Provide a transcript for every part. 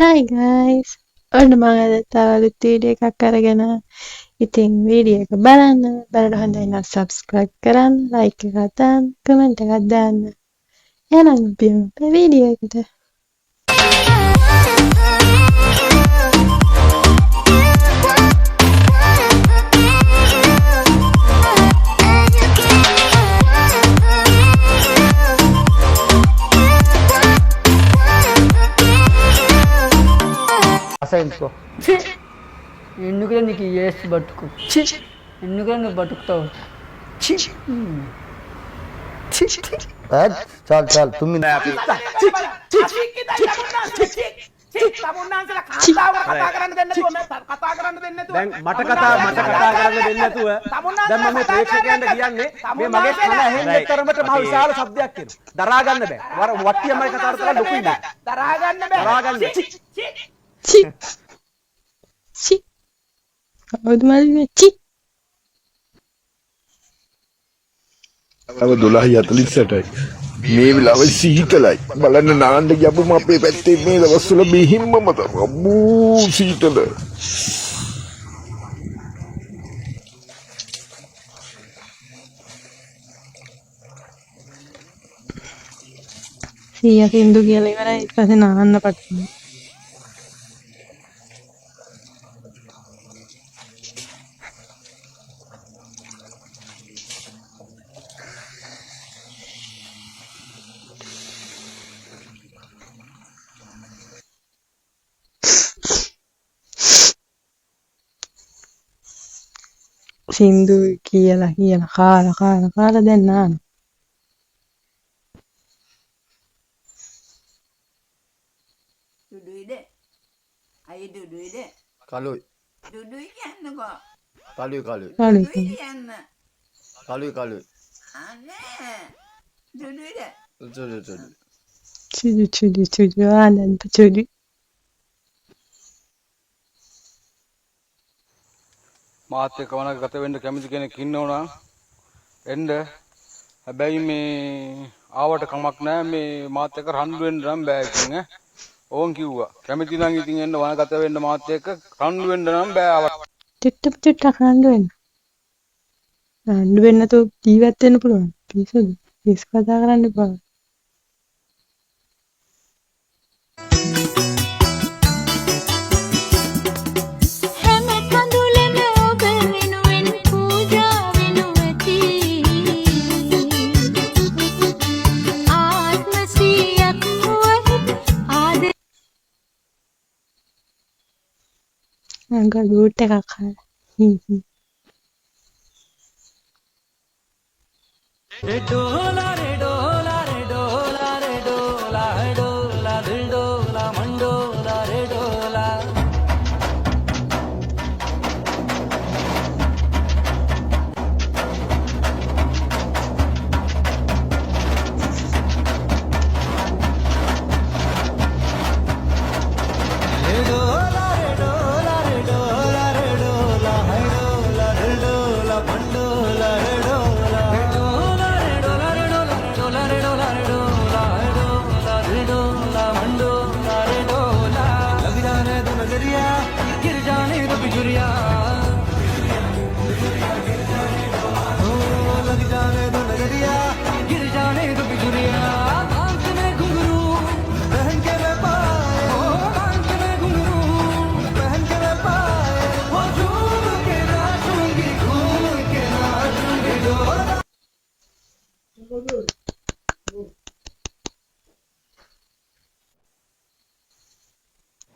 Hi guys. ඔන්න මම අද තව අලුත් වීඩියෝ එකක් අරගෙන ඉතින් වීඩියෝ එක බලන්න හොඳයි නම් subscribe කරන්න like එකක් දාන්න comment එකක් දාන්න එහෙනම් අපි යමු වීඩියෝ එකට. అసైన్స్కో ఎందుకురా నీకు ఏసి బతుకు ఎందుకురా నువ్వు బతుకుతావు చాలు చాలు తుమ్మి මට කතා කරන්න දෙන්නේ නැතුව දැන් මම මේ ප්‍රේක්ෂකයන්ට කියන්නේ මේ මගේ කන ඇහෙන්නේ තරමට මහ විශාල શબ્දයක් එනවා. දරා ගන්න බෑ. වට්ටියමයි කතා කරලා ලොකුයි නෑ. දරා ගන්න බෑ. දරා ගන්න. Chi. Kawud mali chi. අව 12:48යි මේ වෙලාවේ සීතලයි බලන්න නාන්න යපුම අපේ පැත්තේ මේ දවස්වල බිහිම්ම මත අම්මෝ සීතල සීයා සින්දු කියලා ඉවරයි ඊට පස්සේ නාන්න පටන් සින්දු කියලා කාලා දැන් නාන දුඩුයිද අය දුඩුයිද කලුයි දුඩුයි කියන්නකෝ කලුයි දුඩුයි කියන්න කලුයි අනේ දුඩුයිද චුදු ආනන්ද චුදු මාත් එක්ක වුණා ගත වෙන්න කැමති කෙනෙක් ඉන්නවනම් එන්න. හැබැයි මේ ආවට කමක් නැහැ මේ මාත් එක්ක රණ්ඩු වෙන්න නම් බෑ ඉතින් ඈ. ඕන් කිව්වා. කැමති නම් ඉතින් එන්න වනගත වෙන්න මාත් එක්ක රණ්ඩු වෙන්න නම් බෑ ආවට. චුට්ටක් රණ්ඩු වෙන්න තෝ ජීවත් වෙන්න පුළුවන්. පිස්සුද? පිස් කතා කරන්න එපා. Angkat gute kakak.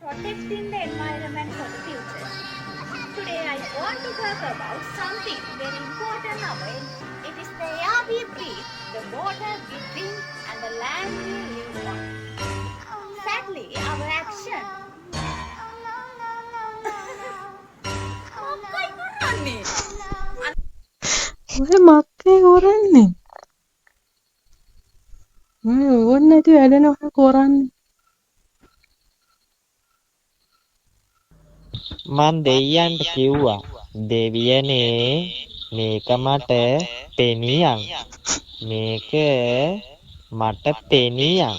Protecting the environment for the future. Today I want to talk about something very important nowadays. It is the air we breathe, the water we drink and the land we live on. Sadly, our action. ඔය මක්කේ කරන්නේ? ඕන්න නැති වැඩනවා කරන්නේ. මං දෙයියන්ට කිව්වා දෙවියනේ මේක මට පෙනියන් මේක මට පෙනියන්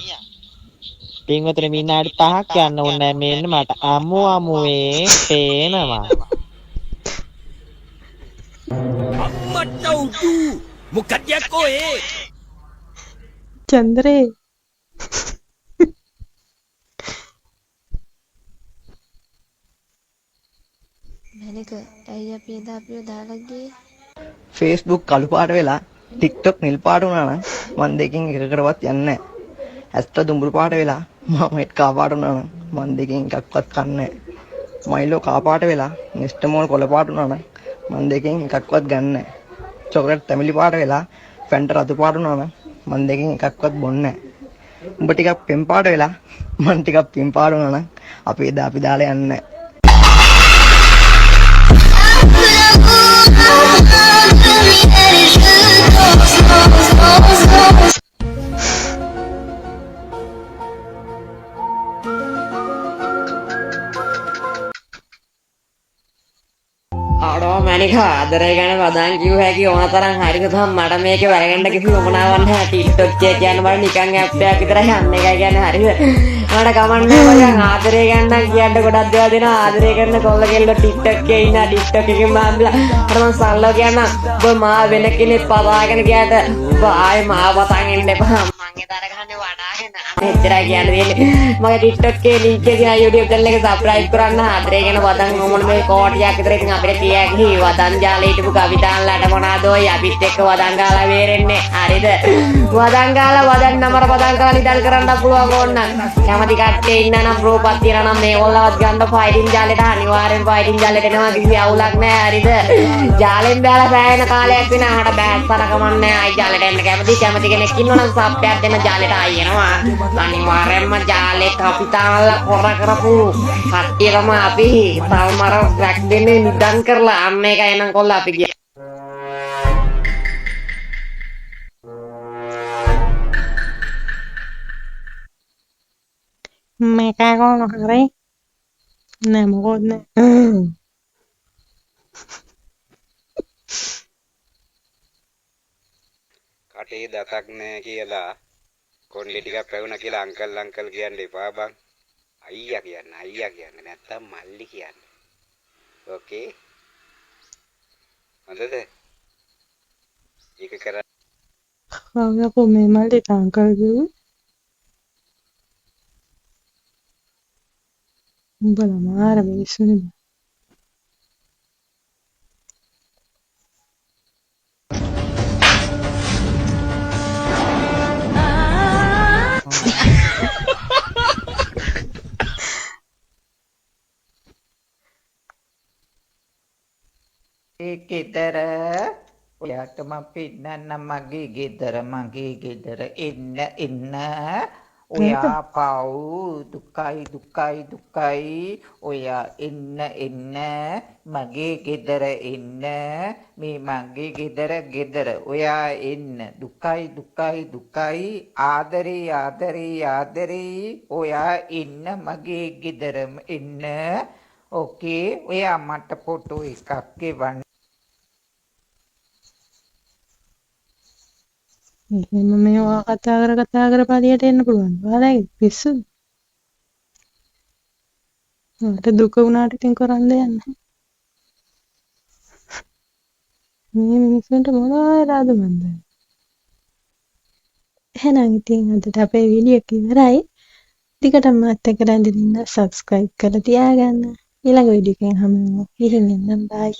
පින්වතුනි විනාඩි 5ක් යන්න ඕනේ මෙන්න මට අමුවේ පේනවා. චන්ද්‍රේ මැනික ඇයි අපි එදා අපිව දාලා ගියේ? Facebook කළු පාට වෙලා TikTok නිල් පාට වුණා නම් මන් දෙකෙන් එකකටවත් යන්නේ නැහැ. ඇත්ත දුඹුරු පාට වෙලා මම හෙට කා පාට වුණා නම් මන් දෙකෙන් එකක්වත් කන්නේ නැහැ. මයිලෝ කා පාට වෙලා නෙස්ටමෝල් කොළ පාට වුණා නම් මන් දෙකෙන් එකක්වත් ගන්න නැහැ. චොකලට් තැඹිලි පාට වෙලා ෆැන්ට රතු පාට වුණා නම් මන් දෙකෙන් එකක්වත් බොන්නේ නැහැ. උඹ ටිකක් පෙම් පාට වෙලා මන් ටිකක් පිම් පාට වුණා නම් අපි එදා අපි දාලා යන්නේ නැහැ. අඩෝ මැනික ආදරය ගැන වදන් කිව්ව හැකි ඕන තරම් හරිද තම මට මේක වැරගෙන්න කිසි උමනාවක් නැහැ. TikTok එක කියන්න බෑ නිකන් ඇප් එකක් විතරයි යන්නේ එකයි කියන්නේ හරිද? මට කමන්නේ මචං ආදරය ගැන නම් කියන්න ගොඩක් දේවල් දෙනවා. ආදරය කරන කොල්ල කෙල්ල TikTok එකේ ඉන්න TikTok එකෙන් මාම්බලා අර මං සල්ලෝ කියන්න ඔබ මා වෙන කෙනෙක් පවාගෙන ගියාට ඔබ ආයේ මාව වතන් ඉන්න එපා. මං ඒ දර ගහන්නේ වඩාගෙන මෙච්චරයි කියන්න දෙන්නේ. මගේ TikTok එකේ link එක දිහා YouTube channel එක subscribe කරන්න. ආදරය ගැන වදන් මොන මේ කෝටියක් විතර ඉතින් අපිට කියාගි වදන් ජාලේ හිටපු කවිතාන්ලාට මොනවාද ඔය අපිත් එක්ක වදන් ගාලා වේරෙන්නේ. හරිද? වදන් ගාලා වදන් නමර වදන් ගාලා ඉදල් කරන්න පුළුවන් ඕන්න. කැමති කට්ටිය ඉන්න නම් ප්‍රෝපත් තියනවා නම් මේගොල්ලවත් ගන්න ෆයිටින් ජාලෙට අනිවාර්යෙන් ෆයිටින් ජාලෙට එනවා කිසි අවුලක් නැහැ. හරිද? ජාලෙන් බැලලා සෑහෙන කාලයක් වෙනාට බෑස්සර කමන්නේ. ආයි ජාලෙට එන්න කැමති කෙනෙක් ඉන්නවා නම් සබ්ස්ක්‍රයිබ් දෙන්න ජාලෙට ආයි එනවා. අනිවාර්යෙන්ම ජාලේ කපිතාන්ලා කොර කරපු කට්ටියම අපි තල්මර රැක් දෙන්නේ නිදන් කරලා අන්න එකයි එනම් කොල්ල අපි ගියා. me cago en los reyes. No, me කටේ දතක් නෑ කියලා කොණ්ඩේ ටිකක් පැවුණා කියලා අංකල් කියන්න එපා බං. අයියා කියන්න නැත්තම් මල්ලි කියන්න. ඕකේ. හොඳද? ඒක කර Habla comer maldita uncle you. Bala mara me suni. ගෙදර ඔයාට මම පෙන්නන්න මගේ ගෙදර එන්න ඔයා පව් දුකයි ඔයා එන්න මගේ ගෙදර එන්න මේ මගේ ගෙදර ඔයා එන්න දුකයි ආදරේ ඔයා එන්න මගේ ගෙදරම එන්න ඕකේ ඔයා මට ෆොටෝ එකක් එවන්න. එහෙම මේවා කතා කර පළියට එන්න පුළුවන්. ඔයාලගේ පිස්සුද? මට දුක වුණාට ඉතින් කරන්න දෙයක් නැහැ. මේ මිනිස්සුන්ට මොනවද මන්ද? එහෙනම් ඉතින් අදට අපේ වීඩියෝ එක ඉවරයි. දිගටම මාත් එක්ක රැඳිලා ඉන්න සබ්ස්ක්‍රයිබ් කරලා තියාගන්න. ඊළඟ වීඩියෝ එකෙන් හමු වෙමු. ඉතින් එන්නම් බයි.